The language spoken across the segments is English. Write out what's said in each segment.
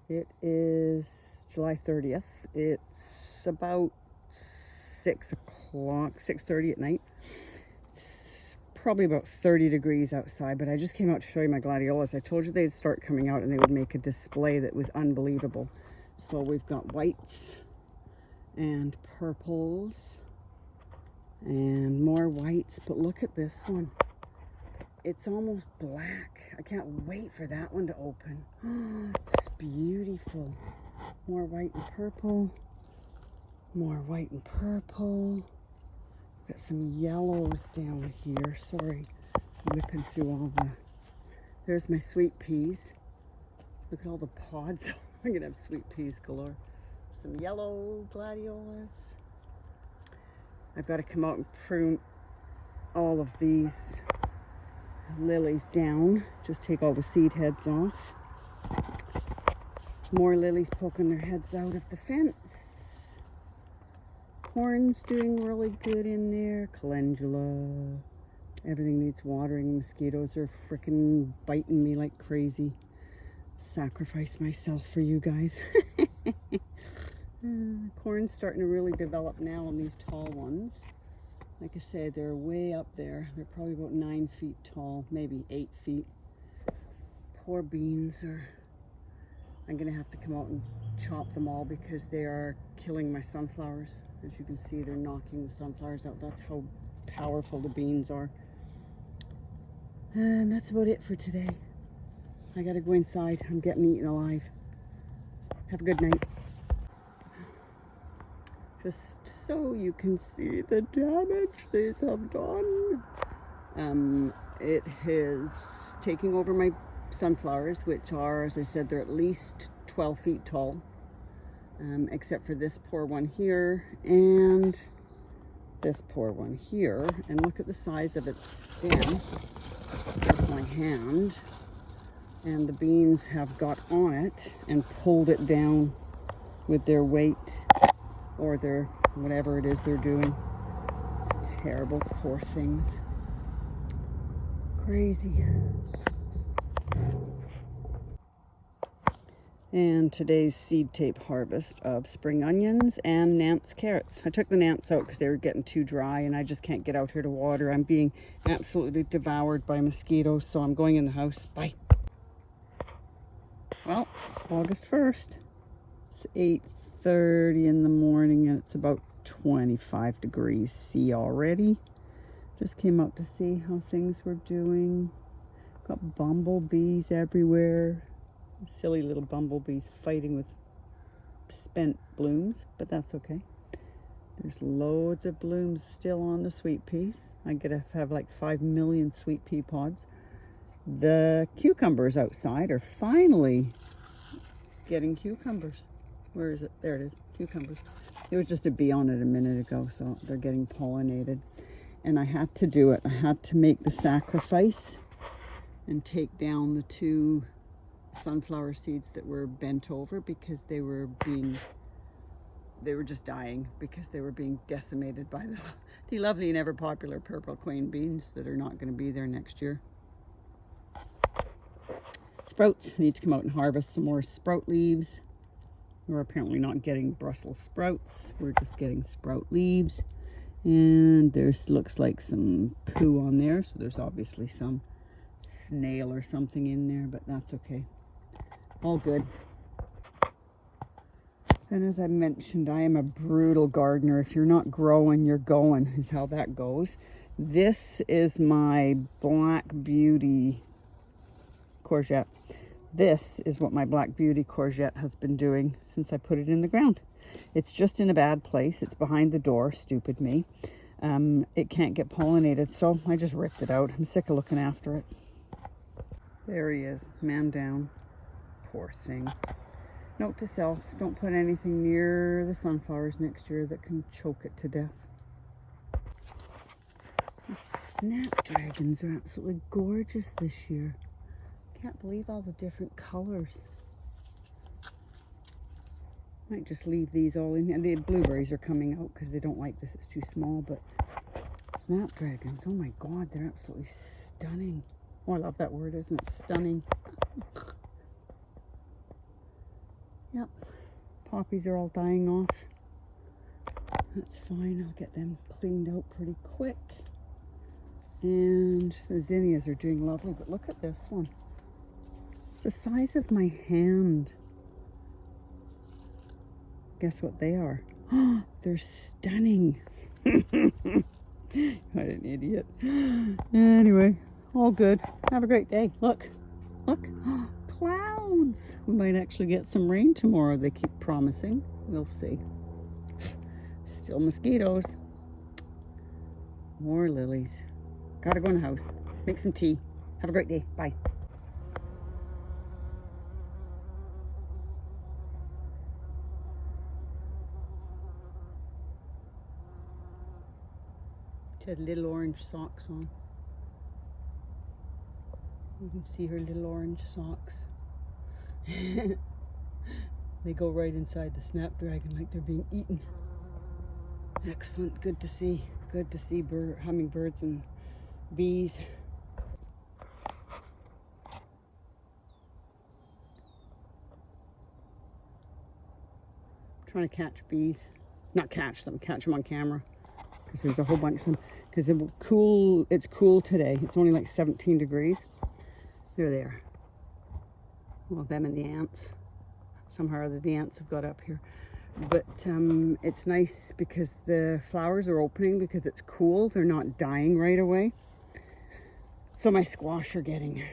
It is July 30th. It's about 6 o'clock, 6:30 at night. It's probably about 30 degrees outside, but I just came out to show you my gladiolas. I told you they'd start coming out and they would make a display that was unbelievable. So we've got whites and purples and more whites, but look at this one. It's almost black. I can't wait for that one to open. It's beautiful. More white and purple. More white and purple. Got some yellows down here. Sorry, I'm whipping through all the... There's my sweet peas. Look at all the pods. I'm gonna have sweet peas galore. Some yellow gladiolas. I've got to come out and prune all of these lilies down. Just take all the seed heads off. More lilies poking their heads out of the fence. Corn's doing really good in there. Calendula. Everything needs watering. Mosquitoes are freaking biting me like crazy. Sacrifice myself for you guys. Corn's starting to really develop now on these tall ones. Like I said, they're way up there. They're probably about 9 feet tall, maybe 8 feet. Poor beans are... I'm gonna have to come out and chop them all because they are killing my sunflowers. As you can see, they're knocking the sunflowers out. That's how powerful the beans are. And that's about it for today. I gotta go inside. I'm getting eaten alive. Have a good night. Just so you can see the damage these have done. It is taking over my sunflowers, which are, as I said, they're at least 12 feet tall. Except for this poor one here and this poor one here. And look at the size of its stem. There's my hand. And the beans have got on it and pulled it down with their weight or their whatever it is they're doing. It's terrible, poor things. Crazy. And today's seed tape harvest of spring onions and Nance carrots. I took the Nance out because they were getting too dry and I just can't get out here to water. I'm being absolutely devoured by mosquitoes, so I'm going in the house. Bye. Well, it's August 1st. It's 8:30 in the morning and it's about 25 degrees C already. Just came out to see how things were doing. Got bumblebees everywhere. Silly little bumblebees fighting with spent blooms, but that's okay. There's loads of blooms still on the sweet peas. I get to have like 5 million sweet pea pods. The cucumbers outside are finally getting cucumbers. Where is it? There it is, cucumbers. There was just a bee on it a minute ago, so they're getting pollinated. And I had to do it. I had to make the sacrifice and take down the 2 sunflower seeds that were bent over because they were just dying because they were being decimated by the lovely and ever popular purple queen beans that are not going to be there next year. Sprouts. I need to come out and harvest some more sprout leaves. We're apparently not getting Brussels sprouts. We're just getting sprout leaves. And there's looks like some poo on there, so there's obviously some snail or something in there, but that's okay. All good. And as I mentioned, I am a brutal gardener. If you're not growing, you're going, is how that goes. This is my Black Beauty courgette. This is what my Black Beauty courgette has been doing since I put it in the ground. It's just in a bad place. It's behind the door, stupid me. It can't get pollinated, so I just ripped it out. I'm sick of looking after it. There he is, man down. Poor thing. Note to self, don't put anything near the sunflowers next year that can choke it to death. The snapdragons are absolutely gorgeous this year. Can't believe all the different colors. Might just leave these all in here. The blueberries are coming out because they don't like this. It's too small, but snapdragons, oh my God, they're absolutely stunning. Oh, I love that word, isn't it? Stunning. Yep, poppies are all dying off. That's fine, I'll get them cleaned out pretty quick. And the zinnias are doing lovely, but look at this one. It's the size of my hand. Guess what they are? They're stunning. What an idiot. Anyway, all good. Have a great day. Look, look, clouds. We might actually get some rain tomorrow, they keep promising. We'll see. Still mosquitoes. More lilies. Gotta go in the house. Make some tea. Have a great day. Bye. She had little orange socks on. You can see her little orange socks. They go right inside the snapdragon like they're being eaten. Excellent. Good to see. Good to see hummingbirds and bees. I'm trying to catch bees. Not catch them, catch them on camera. Because there's a whole bunch of them. Because it's cool today. It's only like 17 degrees. There they are. Well, them and the ants. Somehow or other the ants have got up here. But it's nice because the flowers are opening because it's cool. They're not dying right away. So my squash are getting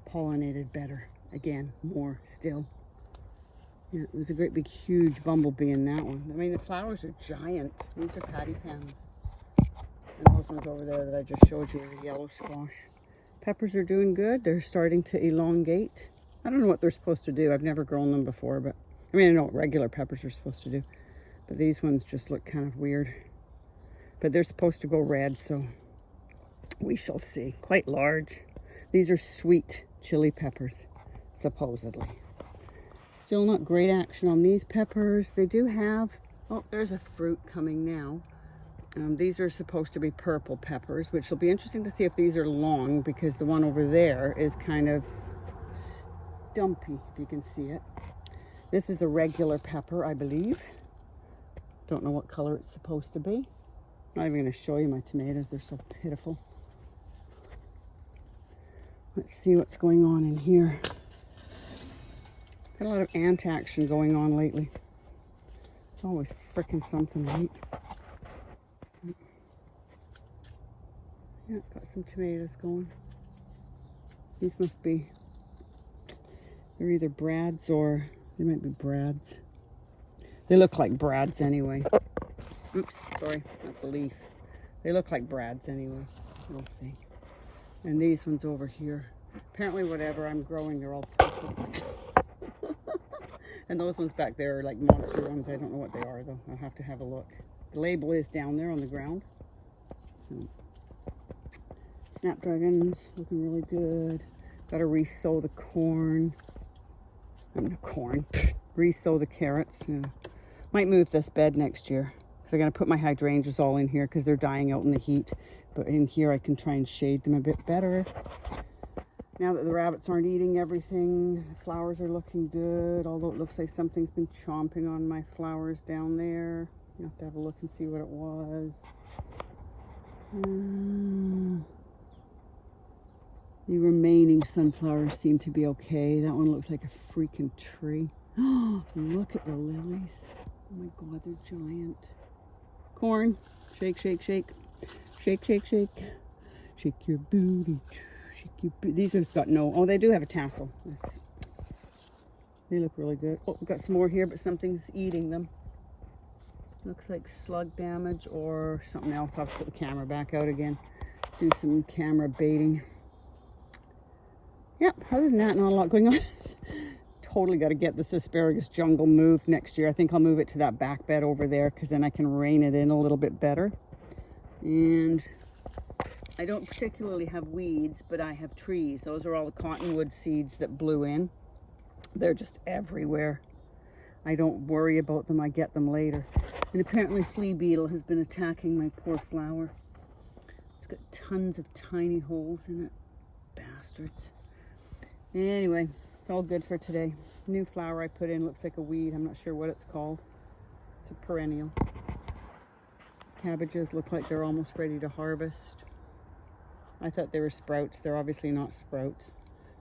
pollinated better. Again, more still. Yeah, there's a great big huge bumblebee in that one. I mean, the flowers are giant. These are patty pans. And those ones over there that I just showed you are the yellow squash. Peppers are doing good. They're starting to elongate. I don't know what they're supposed to do. I've never grown them before, but I mean, I know what regular peppers are supposed to do. But these ones just look kind of weird. But they're supposed to go red, so we shall see. Quite large. These are sweet chili peppers, supposedly. Still not great action on these peppers. They do have, oh, there's a fruit coming now. These are supposed to be purple peppers, which will be interesting to see if these are long, because the one over there is kind of stumpy, if you can see it. This is a regular pepper, I believe. Don't know what color it's supposed to be. I'm not even going to show you my tomatoes. They're so pitiful. Let's see what's going on in here. Got a lot of ant action going on lately. It's always frickin' something, right? Yeah, got some tomatoes going. These must be, they're either Brads or, they might be Brads. They look like Brads anyway. Oops, sorry, that's a leaf. They look like Brads anyway. We'll see. And these ones over here. Apparently whatever I'm growing, they're all purple. And those ones back there are like monster ones. I don't know what they are though. I'll have to have a look. The label is down there on the ground. Snapdragons looking really good. Got to re-sow the corn. Re-sow the carrots. Yeah. Might move this bed next year because I'm going to put my hydrangeas all in here because they're dying out in the heat. But in here I can try and shade them a bit better. Now that the rabbits aren't eating everything, the flowers are looking good, although it looks like something's been chomping on my flowers down there. You have to have a look and see what it was. The remaining sunflowers seem to be okay. That one looks like a freaking tree. Oh, look at the lilies. Oh my God, they're giant. Corn, shake, shake, shake. Shake, shake, shake. Shake your booty. These have got no, oh, they do have a tassel. They look really good. Oh, we've got some more here, but something's eating them. Looks like slug damage or something else. I'll have to put the camera back out again. Do some camera baiting. Yep, other than that, not a lot going on. Totally got to get this asparagus jungle moved next year. I think I'll move it to that back bed over there because then I can rein it in a little bit better. And I don't particularly have weeds, but I have trees. Those are all the cottonwood seeds that blew in. They're just everywhere. I don't worry about them. I get them later. And apparently flea beetle has been attacking my poor flower. It's got tons of tiny holes in it. Bastards. Anyway, it's all good for today. new flower I put in. Looks like a weed. I'm not sure what it's called. It's a perennial. Cabbages look like they're almost ready to harvest. I thought they were sprouts. They're obviously not sprouts.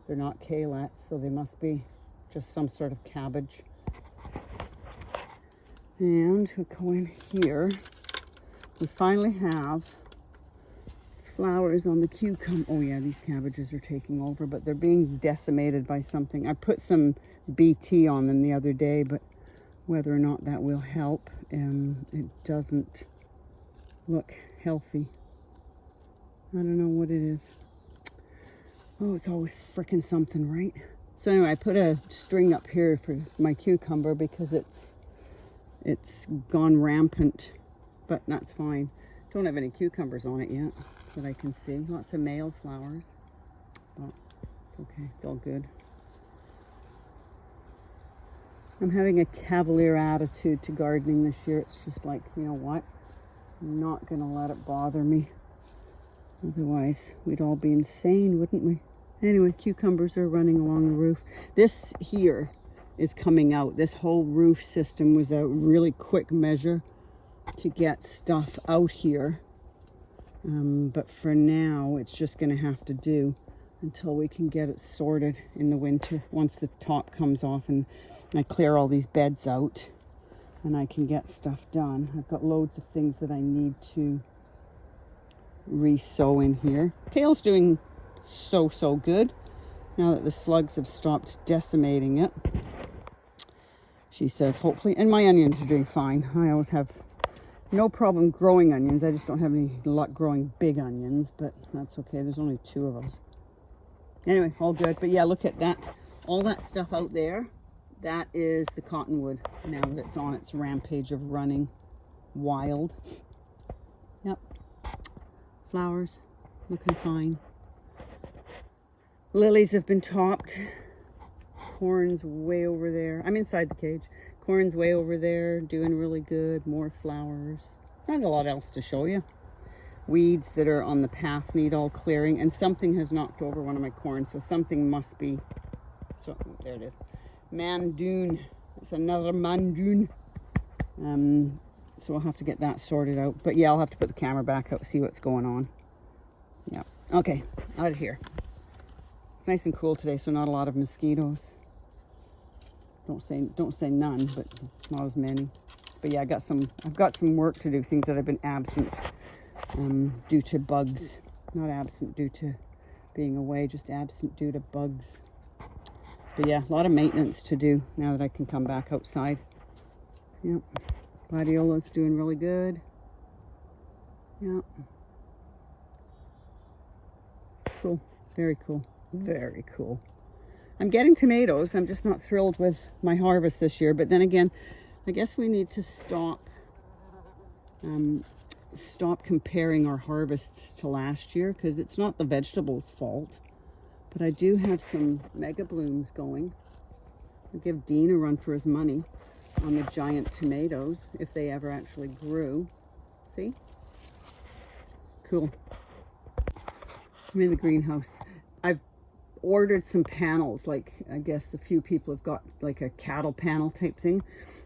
They're not kalettes, so they must be just some sort of cabbage. And we'll go in here. We finally have flowers on the cucumber. Oh yeah, these cabbages are taking over, but they're being decimated by something. I put some BT on them the other day, but whether or not that will help, it doesn't look healthy. I don't know what it is. Oh, it's always frickin' something, right? So anyway, I put a string up here for my cucumber because it's gone rampant, but that's fine. Don't have any cucumbers on it yet that I can see. Lots of male flowers, but it's okay. It's all good. I'm having a cavalier attitude to gardening this year. It's just like, you know what? I'm not gonna let it bother me. Otherwise, we'd all be insane, wouldn't we? Anyway, cucumbers are running along the roof. This here is coming out. This whole roof system was a really quick measure to get stuff out here. But for now, it's just gonna have to do until we can get it sorted in the winter. Once the top comes off and I clear all these beds out and I can get stuff done. I've got loads of things that I need to re-sow in here. Kale's doing so good now that the slugs have stopped decimating it. She says, hopefully, and my onions are doing fine. I always have no problem growing onions. I just don't have any luck growing big onions, but that's okay. There's only 2 of us. Anyway, all good. But yeah, look at that. All that stuff out there, that is the cottonwood now that it's on its rampage of running wild. Yep. Flowers looking fine. Lilies have been topped. Corn's way over there. I'm inside the cage. Corn's way over there, doing really good. More flowers. Not a lot else to show you. Weeds that are on the path need all clearing, and something has knocked over one of my corn, so something must be. So there it is. Mandoon. It's another mandoon. So I'll have to get that sorted out. But yeah, I'll have to put the camera back out, see what's going on. Yeah. Okay, out of here. It's nice and cool today, so not a lot of mosquitoes. Don't say none, but not as many. But yeah, I've got some work to do, things that I've been absent due to bugs. Not absent due to being away, just absent due to bugs. But yeah, a lot of maintenance to do now that I can come back outside. Yep. Gladiola's doing really good. Yep. Cool. Very cool. Very cool. I'm getting tomatoes. I'm just not thrilled with my harvest this year. But then again, I guess we need to stop comparing our harvests to last year, because it's not the vegetables' fault. But I do have some mega blooms going. I'll give Dean a run for his money on the giant tomatoes if they ever actually grew. See? Cool. I'm in the greenhouse. I've ordered some panels, like I guess a few people have got like a cattle panel type thing.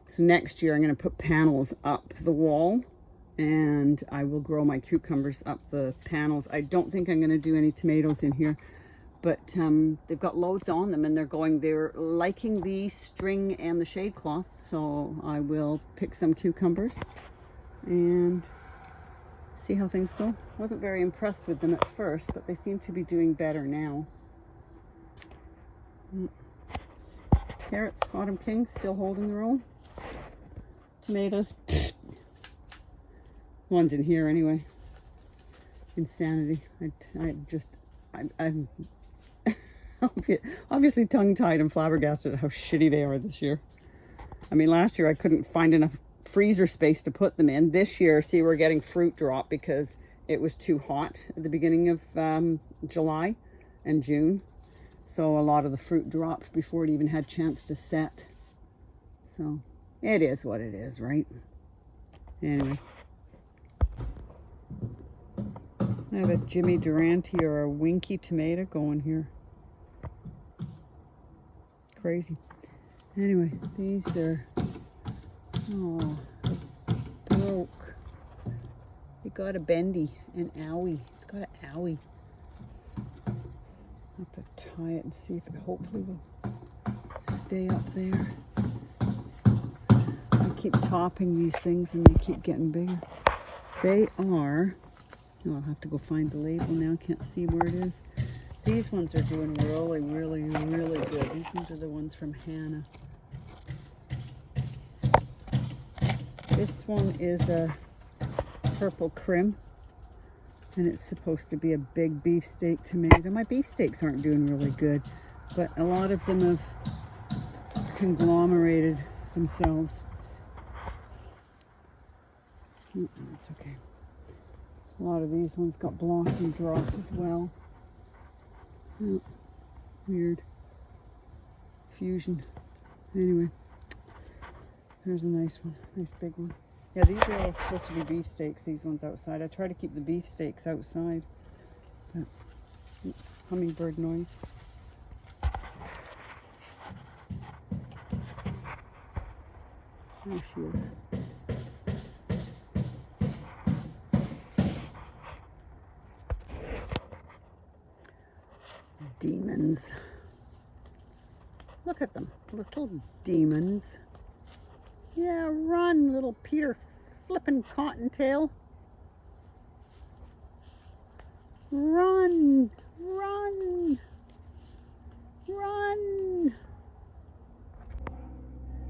So next year I'm going to put panels up the wall and I will grow my cucumbers up the panels. I don't think I'm going to do any tomatoes in here, but they've got loads on them and they're liking the string and the shade cloth. So I will pick some cucumbers and see how things go. Wasn't very impressed with them at first, but they seem to be doing better now. Carrots, Autumn King, still holding their own. Tomatoes, one's in here anyway. Insanity. I'm obviously tongue-tied and flabbergasted at how shitty they are this year. I mean, last year I couldn't find enough freezer space to put them in. This year, see, we're getting fruit drop because it was too hot at the beginning of July and June. So a lot of the fruit dropped before it even had a chance to set. So it is what it is, right? Anyway. I have a Jimmy Durante or a Winky tomato going here. Crazy. Anyway, these are, oh, broke. It got a bendy, an owie. It's got an owie. I'll have to tie it and see if it hopefully will stay up there. I keep topping these things and they keep getting bigger. They are, oh, I'll have to go find the label now. I can't see where it is. These ones are doing really, really, really good. These ones are the ones from Hannah. This one is a purple crim, and it's supposed to be a big beefsteak tomato. My beefsteaks aren't doing really good, but a lot of them have conglomerated themselves. That's okay. A lot of these ones got blossom drop as well. Oh, weird. Fusion. Anyway, there's a nice one. Nice big one. Yeah, these are all supposed to be beefsteaks, these ones outside. I try to keep the beefsteaks outside. But, hummingbird noise. There she is. Demons. Look at them, little demons. Yeah, run, little Peter flippin' Cottontail. Run, run, run.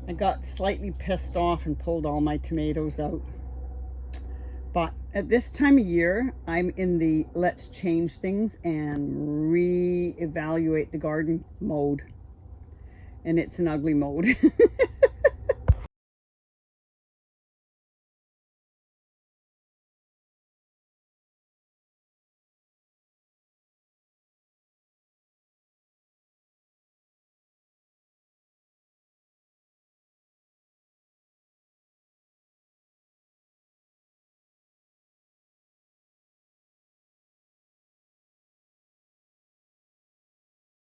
I got slightly pissed off and pulled all my tomatoes out. But at this time of year, I'm in the let's change things and re-evaluate the garden mode. And it's an ugly mode.